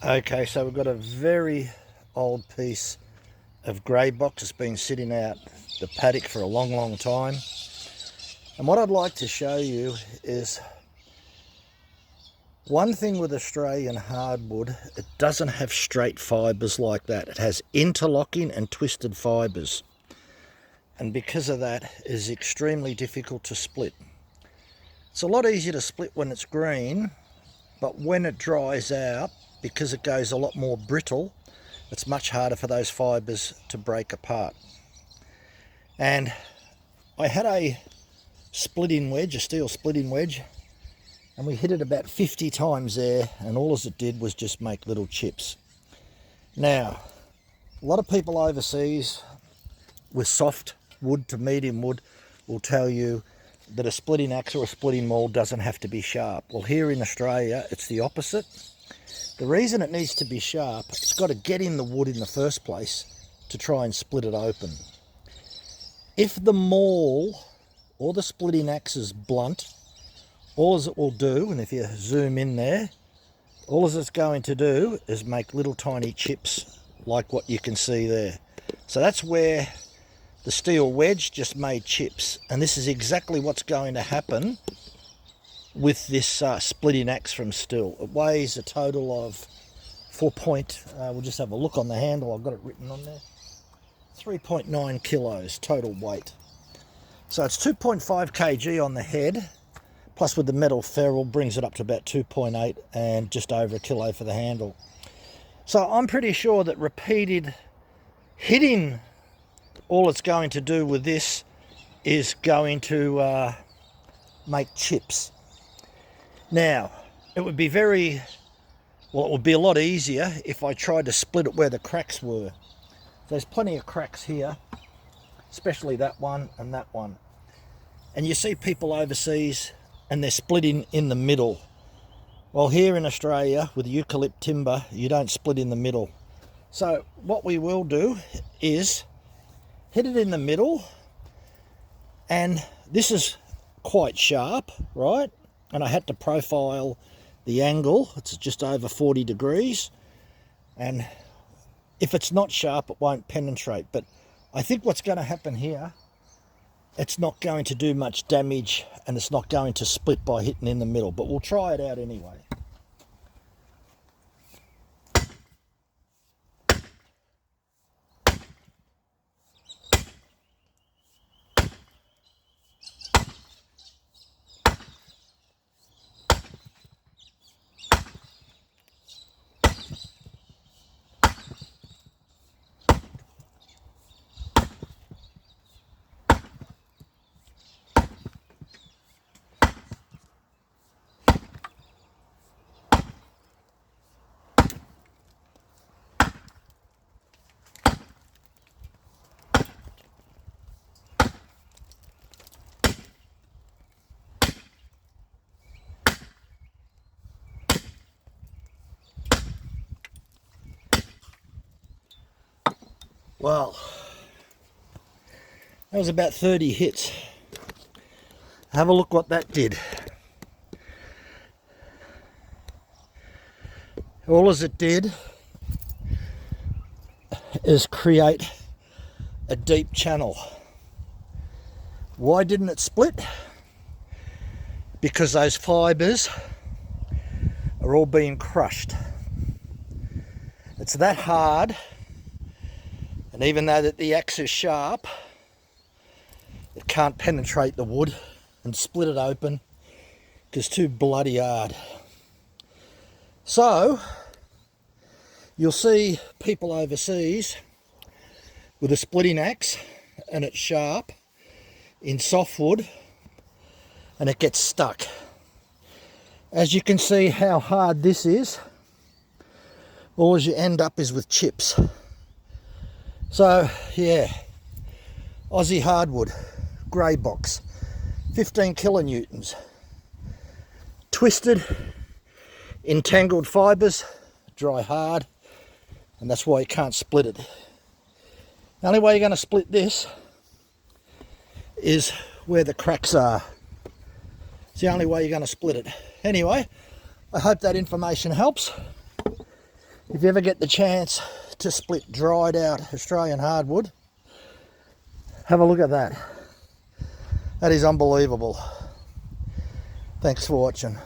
Okay, so we've got a very old piece of grey box that's been sitting out the paddock for a long time. And what I'd like to show you is one thing with Australian hardwood, it doesn't have straight fibres like that. It has interlocking and twisted fibres. And because of that, it is extremely difficult to split. It's a lot easier to split when it's green, but when it dries out, because it goes a lot more brittle, it's much harder for those fibres to break apart. And I had a splitting wedge, a steel splitting wedge, and we hit it about 50 times there, and all as it did was just make little chips. Now, a lot of people overseas with soft wood to medium wood will tell you that a splitting axe or a splitting maul doesn't have to be sharp. Well, here in Australia, it's the opposite. The reason it needs to be sharp, it's got to get in the wood in the first place to try and split it open. If the maul or the splitting axe is blunt, all as it will do, and if you zoom in there, all as it's going to do is make little tiny chips like what you can see there. So that's where the steel wedge just made chips, and this is exactly what's going to happen with this splitting axe from Stihl. It weighs a total of we'll just have a look on the handle, I've got it written on there, 3.9 kilos total weight. So it's 2.5 kg on the head, plus with the metal ferrule brings it up to about 2.8 and just over a kilo for the handle. So I'm pretty sure that repeated hitting, all it's going to do with this is going to make chips. Now, it would be it would be a lot easier if I tried to split it where the cracks were. There's plenty of cracks here, especially that one and that one. And you see people overseas and they're splitting in the middle. Well, here in Australia with eucalypt timber, you don't split in the middle. So what we will do is hit it in the middle, and this is quite sharp, right? And I had to profile the angle. It's just over 40 degrees, and if it's not sharp it won't penetrate. But I think what's going to happen here, it's not going to do much damage and it's not going to split by hitting in the middle, but we'll try it out anyway. Well, that was about 30 hits. Have a look what that did. All as it did is create a deep channel. Why didn't it split? Because those fibres are all being crushed. It's that hard. And even though that the axe is sharp, it can't penetrate the wood and split it open because it's too bloody hard. So you'll see people overseas with a splitting axe and it's sharp in softwood and it gets stuck. As you can see how hard this is, all you end up is with chips. So yeah, Aussie hardwood, grey box, 15 kilonewtons, twisted, entangled fibres, dry hard, and that's why you can't split it. The only way you're going to split this is where the cracks are. It's the only way you're going to split it. Anyway, I hope that information helps. If you ever get the chance to split dried out Australian hardwood, have a look at that. That is unbelievable. Thanks for watching.